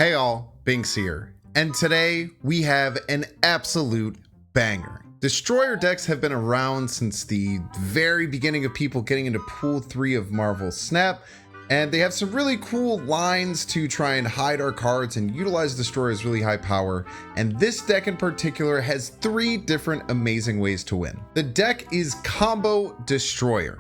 Hey all, Binks here, and today we have an absolute banger. Destroyer decks have been around since the very beginning of people getting into Pool 3 of Marvel Snap, and they have some really cool lines to try and hide our cards and utilize Destroyer's really high power, and this deck in particular has 3 different amazing ways to win. The deck is Combo Destroyer.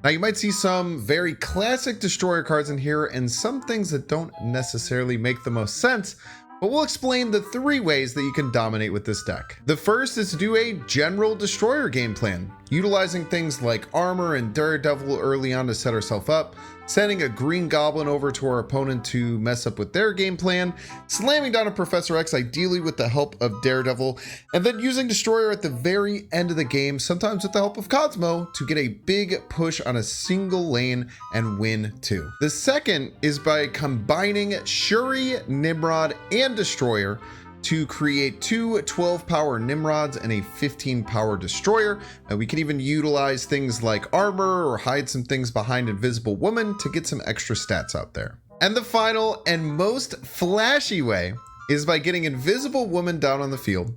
Now you might see some very classic Destroyer cards in here and some things that don't necessarily make the most sense, but we'll explain the 3 ways that you can dominate with this deck. The first is to do a general Destroyer game plan, utilizing things like Armor and Daredevil early on to set ourselves up, sending a Green Goblin over to our opponent to mess up with their game plan, slamming down a Professor X ideally with the help of Daredevil, and then using Destroyer at the very end of the game, sometimes with the help of Cosmo, to get a big push on a single lane and win too. The second is by combining Shuri, Nimrod, and Destroyer to create 2 12 power Nimrods and a 15 power Destroyer. We can even utilize things like Armor or hide some things behind Invisible Woman to get some extra stats out there. And the final and most flashy way is by getting Invisible Woman down on the field,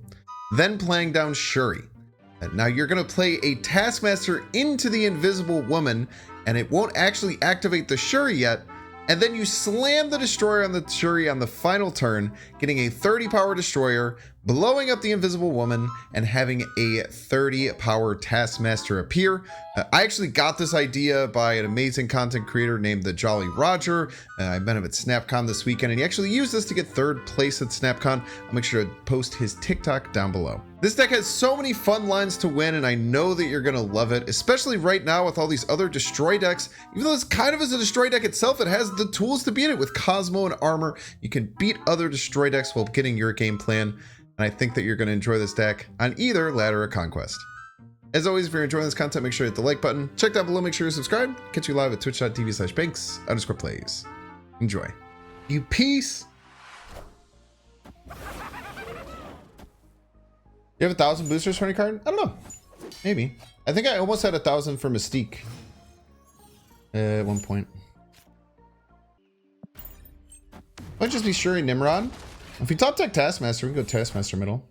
then playing down Shuri. Now you're going to play a Taskmaster into the Invisible Woman, and it won't actually activate the Shuri yet. And then you slam the Destroyer on the Shuri on the final turn, getting a 30 power Destroyer, blowing up the Invisible Woman, and having a 30 power Taskmaster appear. I actually got this idea by an amazing content creator named the Jolly Roger. I met him at SnapCon this weekend, and he actually used this to get 3rd place at SnapCon. I'll make sure to post his TikTok down below. This deck has so many fun lines to win, and I know that you're going to love it, especially right now with all these other Destroy decks. Even though it's kind of as a Destroy deck itself, it has the tools to beat it with Cosmo and Armor. You can beat other Destroy decks while getting your game plan, and I think that you're going to enjoy this deck on either Ladder or Conquest. As always, if you're enjoying this content, make sure to hit the like button. Check down below, make sure you're subscribed. Catch you live at twitch.tv/Binks_plays. Enjoy. You peace. You have 1,000 boosters for any card? I don't know. Maybe. I think I almost had 1,000 for Mystique at one point. Might just be Shuri Nimrod. If you top deck Taskmaster, we can go Taskmaster middle.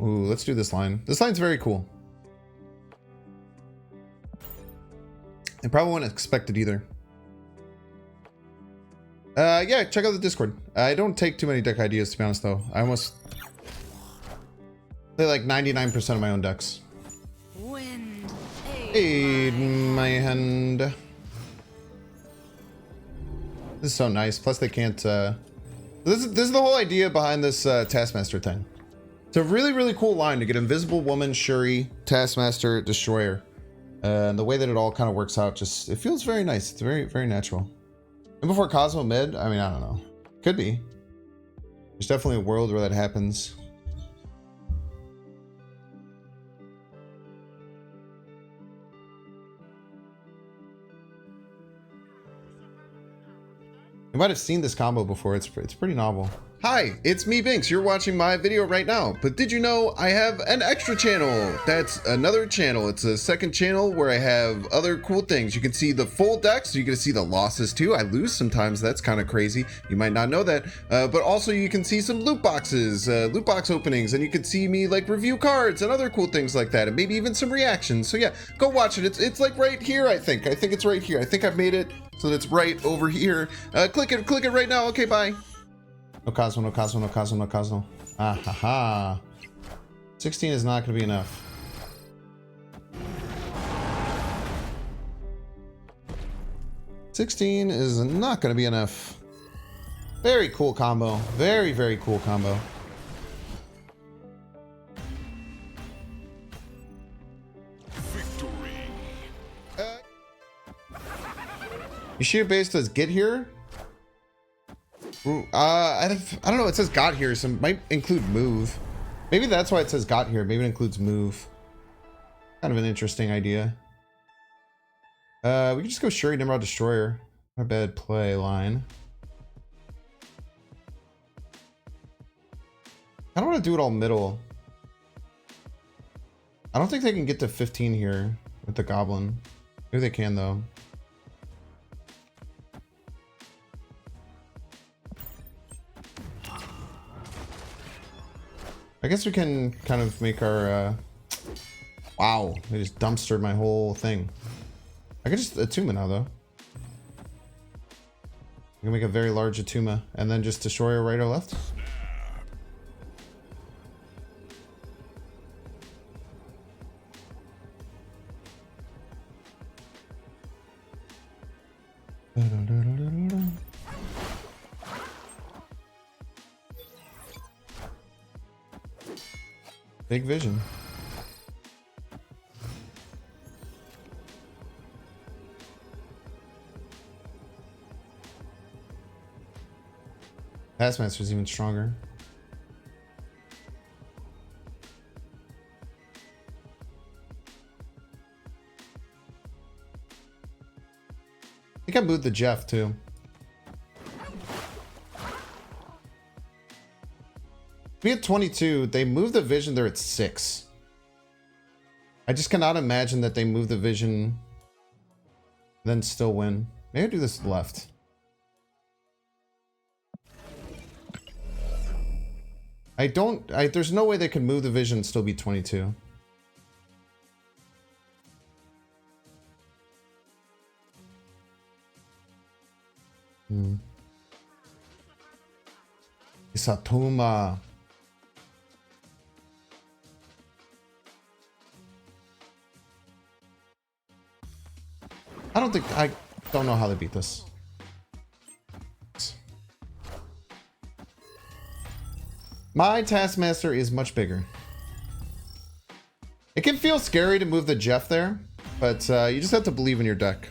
Ooh, let's do this line. This line's very cool. I probably wouldn't expect it either. Yeah, check out the Discord. I don't take too many deck ideas, to be honest, though. I almost play like 99% of my own decks. Wind. Aid my hand. This is so nice. Plus, they can't. This is the whole idea behind this Taskmaster thing. It's a really, really cool line to get Invisible Woman, Shuri, Taskmaster, Destroyer. And the way that it all kind of works out, it feels very nice. It's very, very natural. And before Cosmo mid, I mean, I don't know. Could be. There's definitely a world where that happens. You might have seen this combo before. It's pretty novel. Hi, it's me, Binks. You're watching my video right now, but did you know I have an extra channel? That's another channel. It's a second channel where I have other cool things. You can see the full decks. You can see the losses too. I lose sometimes. That's kind of crazy. You might not know that, but also you can see some loot boxes, loot box openings, and you can see me like review cards and other cool things like that, and maybe even some reactions. So yeah, go watch it. It's like right here. I think it's right here. I think I've made it so that's right over here. Click it right now. Okay, bye. No Cosmo, no Cosmo, no Cosmo, no Cosmo. Ah ha ha. 16 is not going to be enough. $16 is not going to be enough. Very cool combo. Very, very cool combo. Victory. Yashida base does get here. I don't know. It says got here, so it might include move. Maybe that's why it says got here. Maybe it includes move. Kind of an interesting idea. We can just go Shuri Nimrod Destroyer. Not a bad play line. I don't want to do it all middle. I don't think they can get to 15 here with the goblin. Maybe they can though. I guess we can kind of make our wow, they just dumpstered my whole thing. I could just Attuma now though. I can make a very large Attuma and then just destroy her right or left. Big vision. Taskmaster's even stronger. I think I moved the Jeff too. We had 22. They moved the vision. They're at 6. I just cannot imagine that they move the vision, then still win. Maybe I do this left. There's no way they could move the vision and still be 22. Isatuma. I don't know how they beat this. My Taskmaster is much bigger. It can feel scary to move the Jeff there, but you just have to believe in your deck.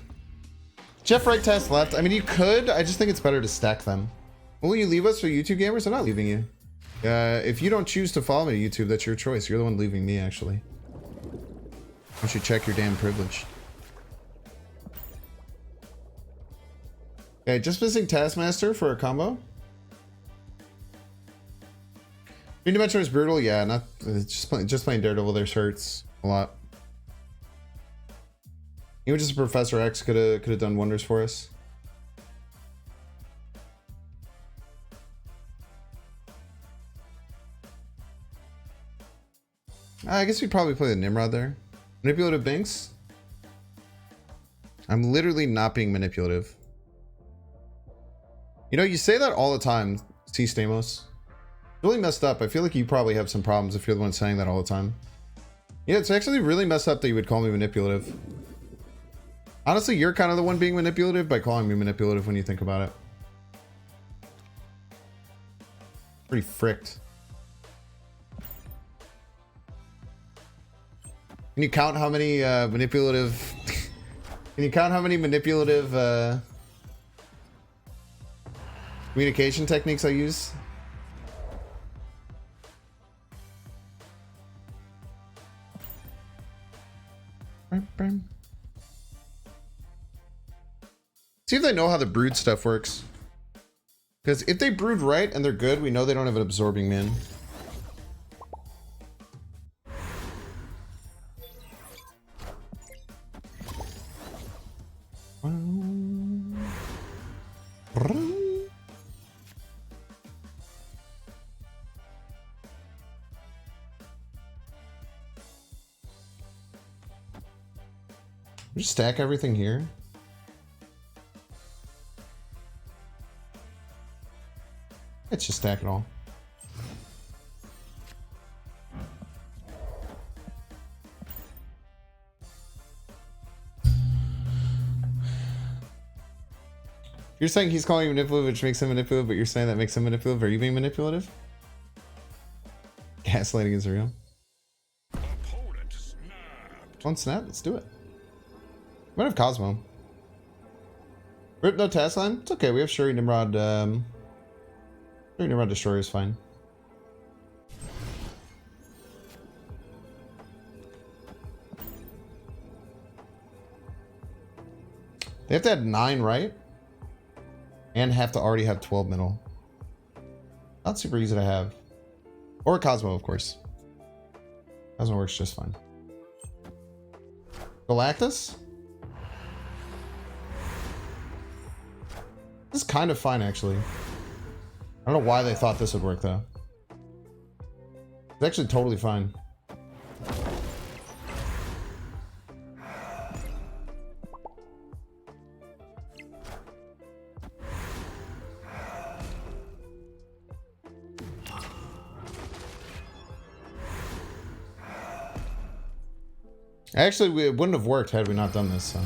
Jeff right, Task left. I mean, you could. I just think it's better to stack them. Will you leave us for YouTube gamers? I'm not leaving you. If you don't choose to follow me to YouTube, that's your choice. You're the one leaving me, actually. Why don't you check your damn privilege? Okay, just visiting Taskmaster for a combo. Three-dimensional is brutal, yeah. Not just playing Daredevil. There's hurts a lot. Even just Professor X could have done wonders for us. I guess we'd probably play the Nimrod there. Manipulative Binks. I'm literally not being manipulative. You know, you say that all the time, T. Stamos. Really messed up. I feel like you probably have some problems if you're the one saying that all the time. Yeah, it's actually really messed up that you would call me manipulative. Honestly, you're kind of the one being manipulative by calling me manipulative when you think about it. Pretty fricked. Can you count how many manipulative... Can you count how many manipulative communication techniques I use? See if they know how the brood stuff works. Because if they brood right and they're good, we know they don't have an absorbing min. Just stack everything here. Let's just stack it all. You're saying he's calling you manipulative, which makes him manipulative, but you're saying that makes him manipulative. Are you being manipulative? Gaslighting is real. One snap, let's do it. We might have Cosmo. Rip no task line? It's okay, we have Shuri Nimrod. Shuri Nimrod Destroyer is fine. They have to have 9, right? And have to already have 12 middle. Not super easy to have. Or Cosmo, of course. Cosmo works just fine. Galactus? This is kind of fine, actually. I don't know why they thought this would work, though. It's actually totally fine. Actually, it wouldn't have worked had we not done this, so.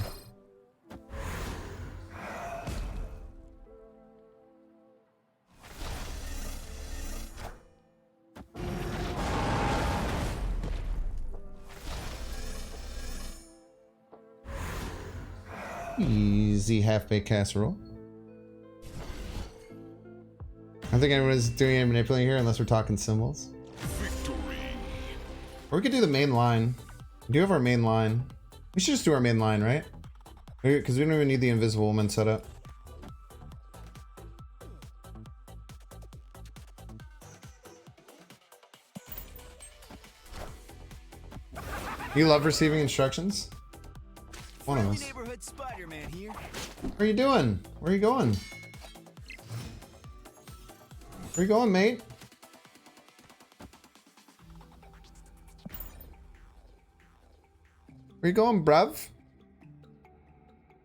Easy half-baked casserole. I don't think anyone is doing any manipulating here unless we're talking symbols. Victory. Or we could do the main line. We do have our main line. We should just do our main line, right? Because we don't even need the Invisible Woman setup. You love receiving instructions? One of us. Neighborhood Spider-Man here. What are you doing? Where are you going? Where are you going, mate? Where you going, bruv?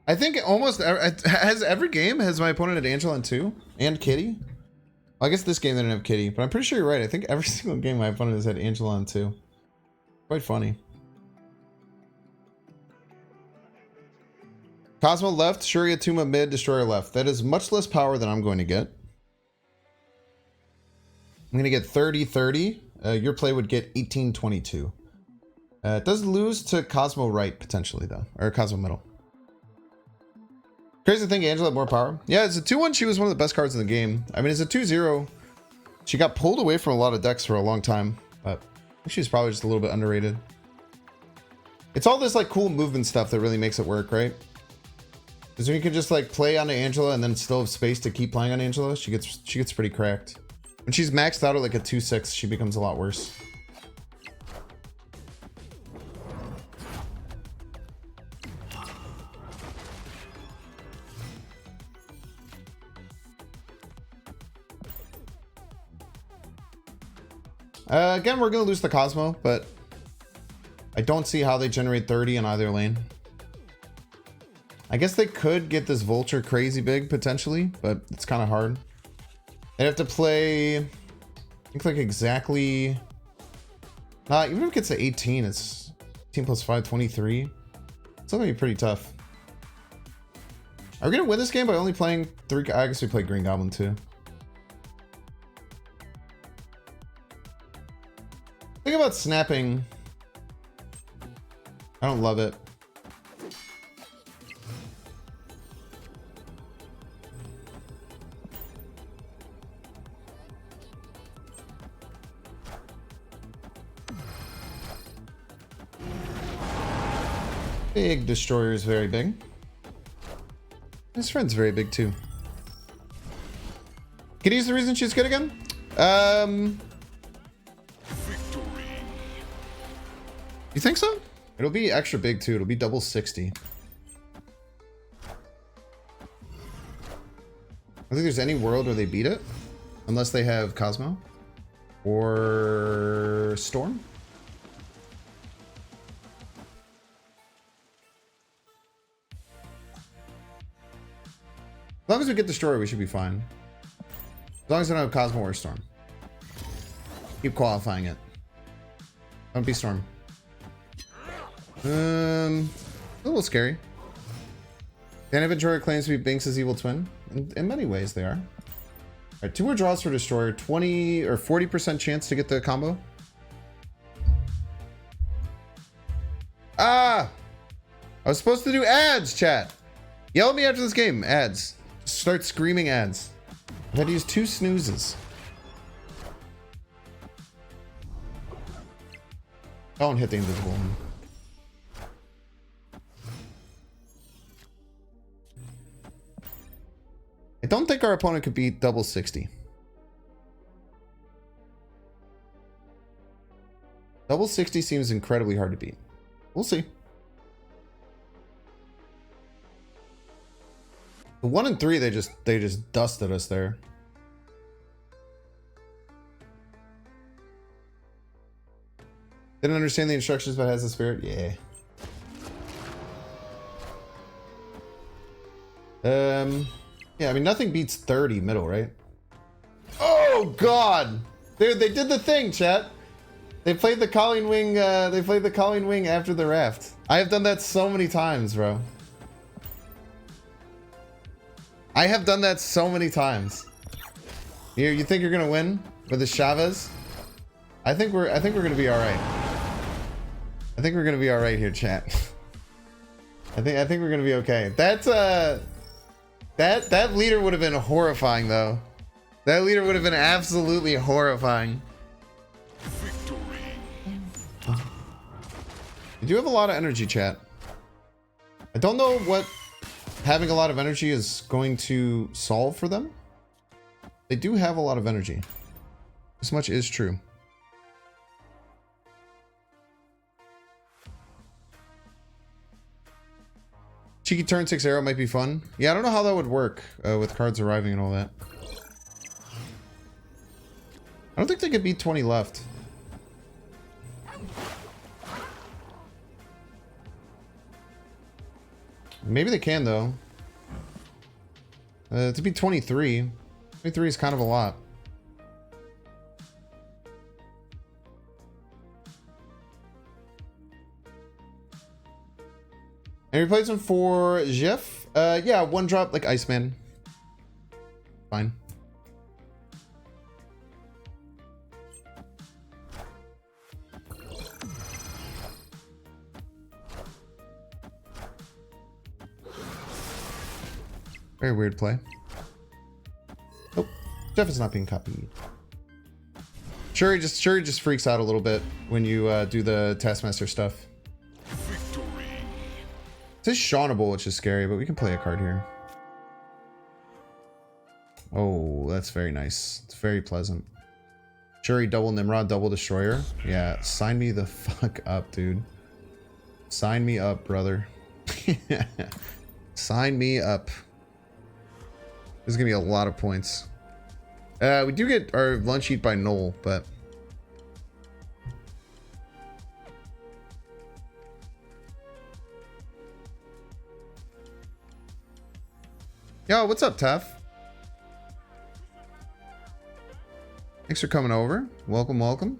I think almost has every game has my opponent at Angela 2 and Kitty. Well, I guess this game they didn't have Kitty, but I'm pretty sure you're right. I think every single game my opponent has had Angela 2. Quite funny. Cosmo left, Shuri Atuma mid, Destroyer left. That is much less power than I'm going to get. I'm going to get 30-30. Your play would get 18-22. It does lose to Cosmo right, potentially, though. Or Cosmo middle. Crazy to think Angela had more power. Yeah, as a 2-1, she was one of the best cards in the game. I mean, as a 2-0, she got pulled away from a lot of decks for a long time. But I think she's probably just a little bit underrated. It's all this, like, cool movement stuff that really makes it work, right? Because when you can just like play on Angela and then still have space to keep playing on Angela, she gets pretty cracked. When she's maxed out at like a 2-6, she becomes a lot worse. Again, we're gonna lose the Cosmo, but I don't see how they generate 30 in either lane. I guess they could get this Vulture crazy big potentially, but it's kind of hard. They'd have to play, I think like exactly, even if it gets to 18, it's 18 plus 5, 23. It's gonna be pretty tough. Are we gonna win this game by only playing 3? I guess we play Green Goblin too. Think about snapping. I don't love it. Big Destroyer is very big. His friend's very big too. Kitty's the reason she's good again? Victory. You think so? It'll be extra big too. It'll be double 60. I don't think there's any world where they beat it. Unless they have Cosmo. Or Storm. As long as we get Destroyer, we should be fine. As long as I don't have Cosmo or Storm. Keep qualifying it. Don't be Storm. A little scary. Dan Ventura claims to be Binks' evil twin. In many ways, they are. Alright, 2 more draws for Destroyer. 20 or 40% chance to get the combo. Ah! I was supposed to do ads, chat. Yell at me after this game. Ads. Start screaming ads. I've had to use 2 snoozes. Don't hit the invisible one. I don't think our opponent could beat double 60. Double 60 seems incredibly hard to beat. We'll see. The 1 and 3, they just dusted us there. Didn't understand the instructions, but has the spirit. Yeah. Yeah, I mean, nothing beats 30 middle, right? Oh God, dude, they did the thing, chat. They played the Colleen Wing. They played the Colleen Wing after the raft. I have done that so many times, bro. I have done that so many times. You think you're gonna win with the Chavez? I think we're gonna be all right. I think we're gonna be all right here, chat. I think we're gonna be okay. That's that leader would have been horrifying though. That leader would have been absolutely horrifying. Victory. You do have a lot of energy, chat. I don't know what having a lot of energy is going to solve for them. They do have a lot of energy. This much is true. Cheeky turn 6 arrow might be fun. Yeah, I don't know how that would work with cards arriving and all that. I don't think they could beat 20 left. Maybe they can though. To be 23. 23 is kind of a lot. And replacement for Jeff? Yeah, 1 drop like Iceman. Fine. Very weird play. Oh, Jeff is not being copied. Shuri just freaks out a little bit when you do the Taskmaster stuff. Victory. It says Shawnable, which is scary, but we can play a card here. Oh, that's very nice. It's very pleasant. Shuri, double Nimrod, double Destroyer. Yeah, sign me the fuck up, dude. Sign me up, brother. Sign me up. There's gonna be a lot of points. We do get our lunch eat by Noel, but yo, what's up, Taff? Thanks for coming over. Welcome, welcome.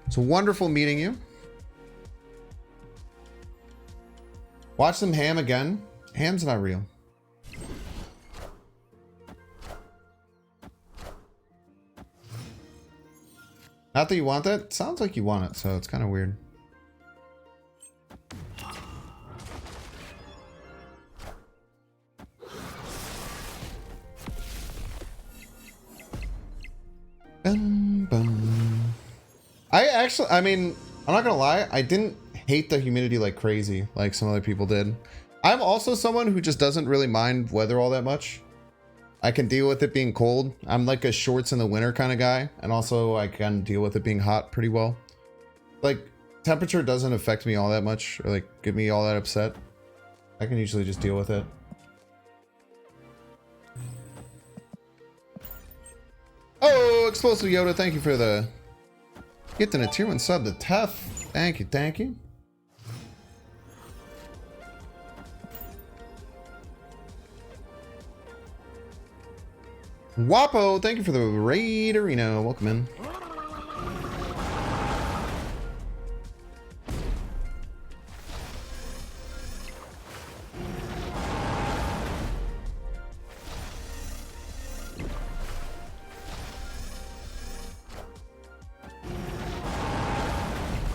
It's wonderful meeting you. Watch some Ham again. Ham's not real. Not that you want that. Sounds like you want it, so it's kind of weird. I mean, I'm not gonna lie, I didn't hate the humidity like crazy, like some other people did. I'm also someone who just doesn't really mind weather all that much. I can deal with it being cold. I'm like a shorts in the winter kind of guy, and also I can deal with it being hot pretty well. Like, temperature doesn't affect me all that much, or like get me all that upset. I can usually just deal with it. Oh, Explosive Yoda, thank you for the getting a tier 1 sub to Tough. Thank you, thank you. Wapo, thank you for the raid arena. Welcome in.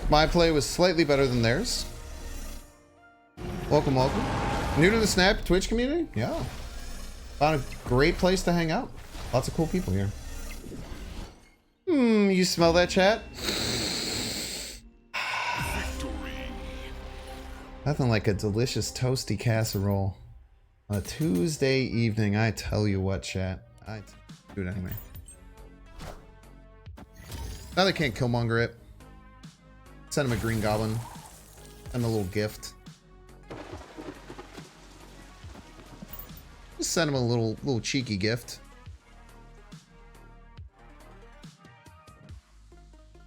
My play was slightly better than theirs. Welcome, welcome. New to the Snap Twitch community? Yeah. Found a great place to hang out. Lots of cool people here. You smell that, chat? Nothing like a delicious toasty casserole on a Tuesday evening. I tell you what, chat. I do it anyway. Now they can't Killmonger it. Send him a green goblin. And a little gift. Just send him a little cheeky gift.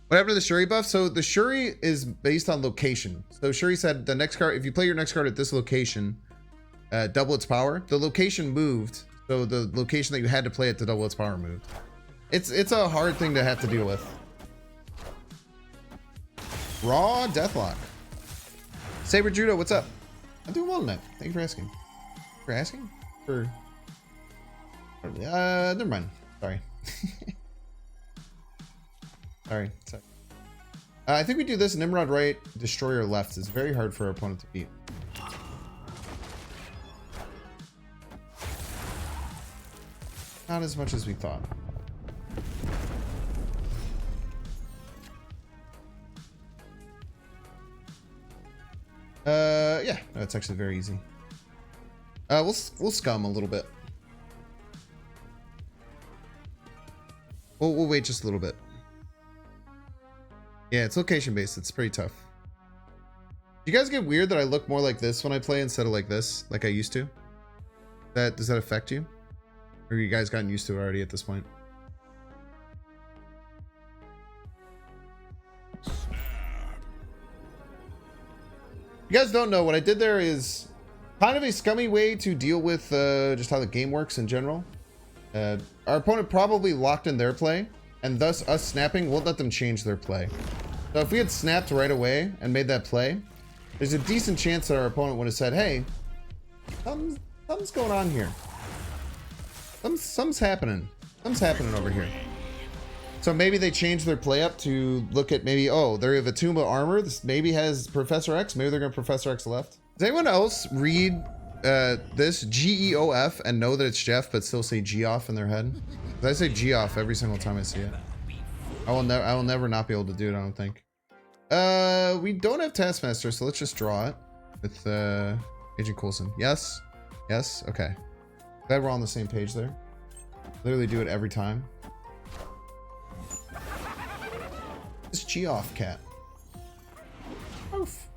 What happened to the Shuri buff? So the Shuri is based on location. So Shuri said the next card, if you play your next card at this location, double its power. The location moved, so the location that you had to play it to double its power moved. It's a hard thing to have to deal with. Raw Deathlock. Saber Judo, what's up? I'm doing well tonight. Thank you for asking. For asking? For never mind. Sorry. Sorry. I think we do this. Nimrod right, Destroyer left. It's very hard for our opponent to beat. Not as much as we thought. Yeah, that's actually very easy. We'll scum a little bit. We'll wait just a little bit. Yeah, it's location based. It's pretty tough. Do you guys get weird that I look more like this when I play instead of like this, like I used to? Does that affect you? Or you guys gotten used to it already at this point? You guys don't know, what I did there is kind of a scummy way to deal with just how the game works in general. Our opponent probably locked in their play, and thus us snapping won't let them change their play. So if we had snapped right away and made that play, there's a decent chance that our opponent would have said, hey, something's going on here. Something's happening. Something's happening over here. So maybe they change their play up to look at maybe, oh, they have a Tumba armor. This maybe has Professor X. Maybe they're going to Professor X left. Does anyone else read this Geof and know that it's Jeff, but still say Geoff in their head? I say Geoff every single time I see it. I will never not be able to do it, I don't think. We don't have Taskmaster, so let's just draw it with Agent Coulson. Yes. Yes. Okay. Glad we're all on the same page there. Literally do it every time. This Geoff cat. Oof.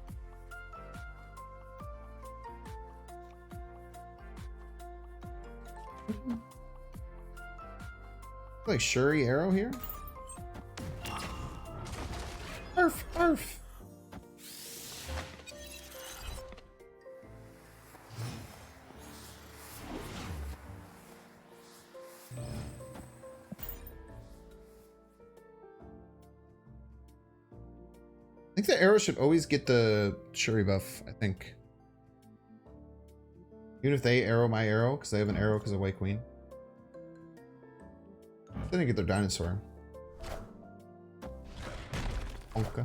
Like Shuri arrow here. Arf, arf. I think the arrow should always get the Shuri buff, I think. Even if they arrow my arrow, because they have an arrow because of White Queen. They didn't get their dinosaur. Okay.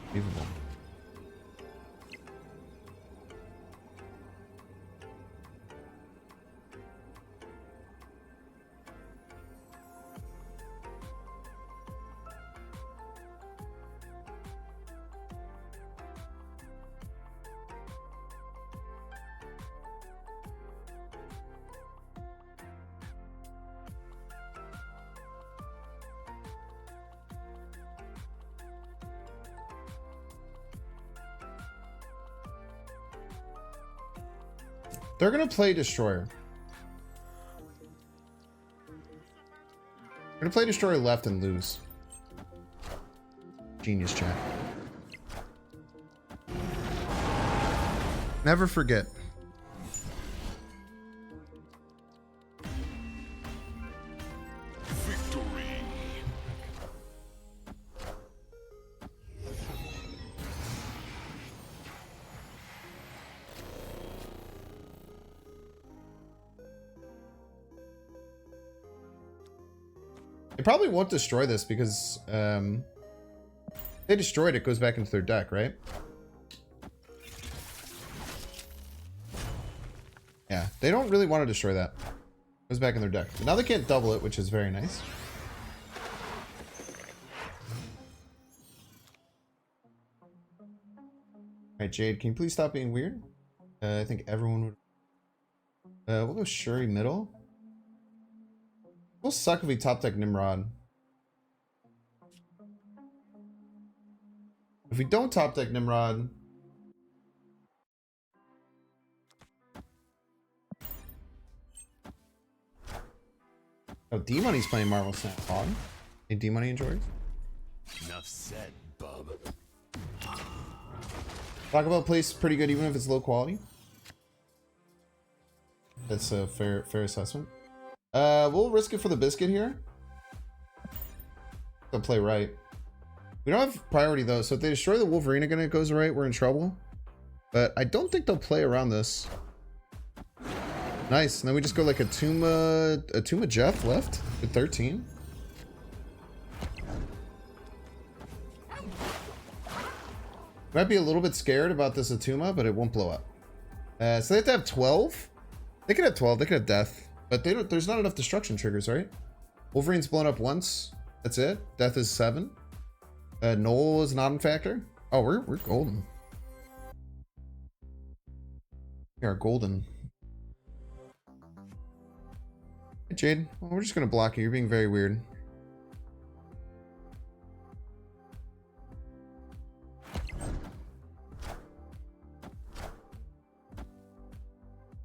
Unbelievable. They're gonna play Destroyer. They're gonna play Destroyer left and lose. Genius chat. Never forget. They probably won't destroy this because if they destroyed it, goes back into their deck, right? Yeah, they don't really want to destroy that. Goes back in their deck. But now they can't double it, which is very nice. Alright, Jade, can you please stop being weird? I think everyone would... we'll go Shuri middle. We'll suck if we top deck Nimrod. If we don't top deck Nimrod, Oh, D-Money's playing Marvel Snap. On. Hey, D-Money enjoys. Enough said, bub. Taco Bell plays pretty good even if it's low quality. That's a fair assessment. We'll risk it for the biscuit here. They'll play right. We don't have priority though, so if they destroy the Wolverine again, it goes right, we're in trouble. But I don't think they'll play around this. Nice. And then we just go like a Tuma Jeff left with 13. Might be a little bit scared about this Atuma, but it won't blow up. So they have to have 12. They could have 12. They could have death, but they don't. There's not enough destruction triggers, right? Wolverine's blown up once. That's it. Death is 7. Null is not in factor. Oh, we're golden. We are golden. Hey, Jade. Well, we're just gonna block you. You're being very weird.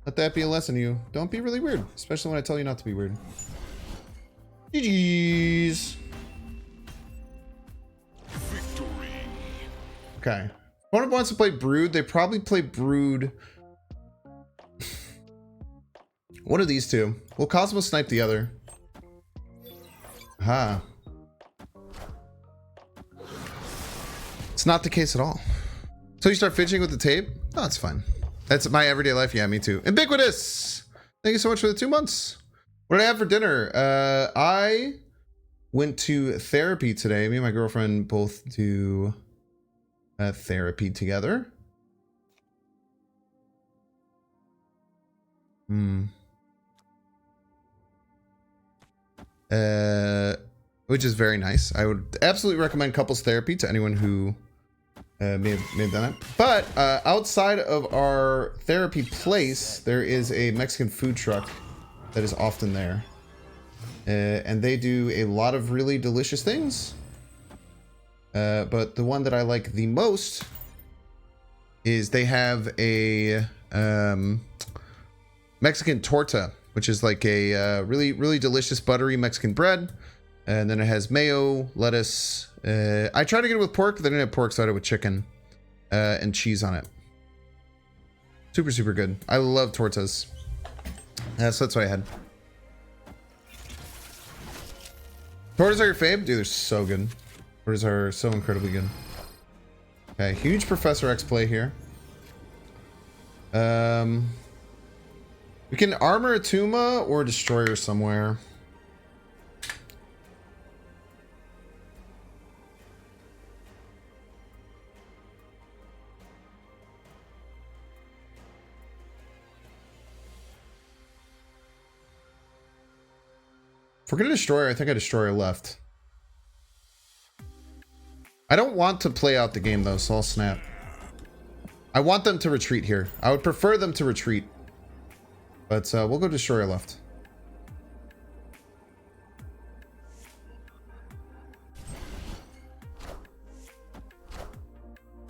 Let that be a lesson to you. Don't be really weird, especially when I tell you not to be weird. GG's. Victory. Okay. Opponent wants to play Brood. They probably play Brood. One of these two. Will Cosmos snipe the other? Ha. It's not the case at all. So you start fidgeting with the tape? No, it's fine. That's my everyday life. Yeah, me too. Ubiquitous. Thank you so much for the 2 months. What did I have for dinner? I went to therapy today. Me and my girlfriend both do therapy together. Which is very nice. I would absolutely recommend couples therapy to anyone who may have done it. But outside of our therapy place, there is a Mexican food truck that is often there. And they do a lot of really delicious things. But the one that I like the most is they have a Mexican torta, which is like a really delicious buttery Mexican bread. And then it has mayo, lettuce. I tried to get it with pork, but they didn't have pork, so I had it with chicken and cheese on it. Super good. I love tortas. So that's what I had. Tortas are your fave? Dude, they're so good. Tortas are so incredibly good. Okay, huge Professor X play here. We can armor a Tuma or a Destroyer somewhere. If we're gonna Destroyer, I think a Destroyer left. I don't want to play out the game though, so I'll snap. I want them to retreat here. I would prefer them to retreat. But we'll go Destroyer left.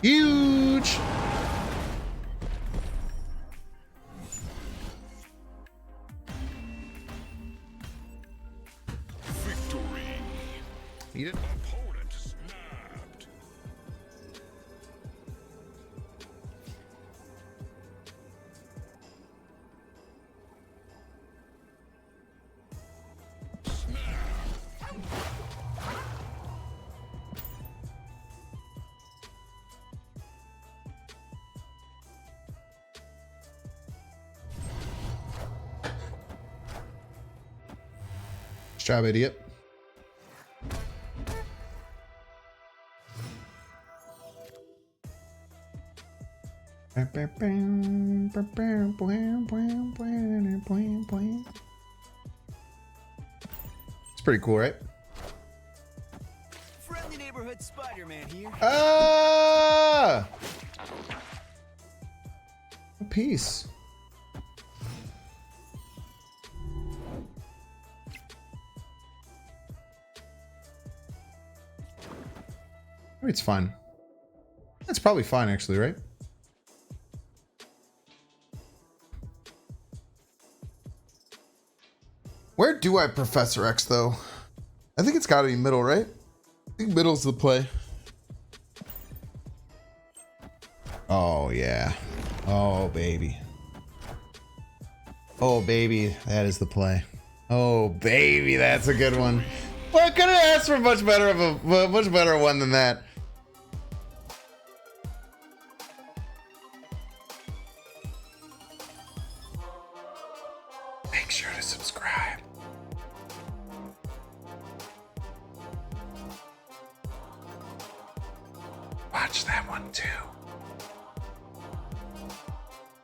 Huge! Victory. Eat it. Opponent snapped. Nice job, idiot. It's pretty cool, right? Friendly neighborhood Spider-Man here. Ah! A piece. It's fine. That's probably fine, actually, right? Where do I Professor X though? I think it's got to be middle, right? I think middle's the play. Oh yeah. Oh baby. Oh baby, that is the play. Oh baby, that's a good one. Well, I couldn't ask for much better of a much better one than that. Make sure to subscribe. Watch that one too.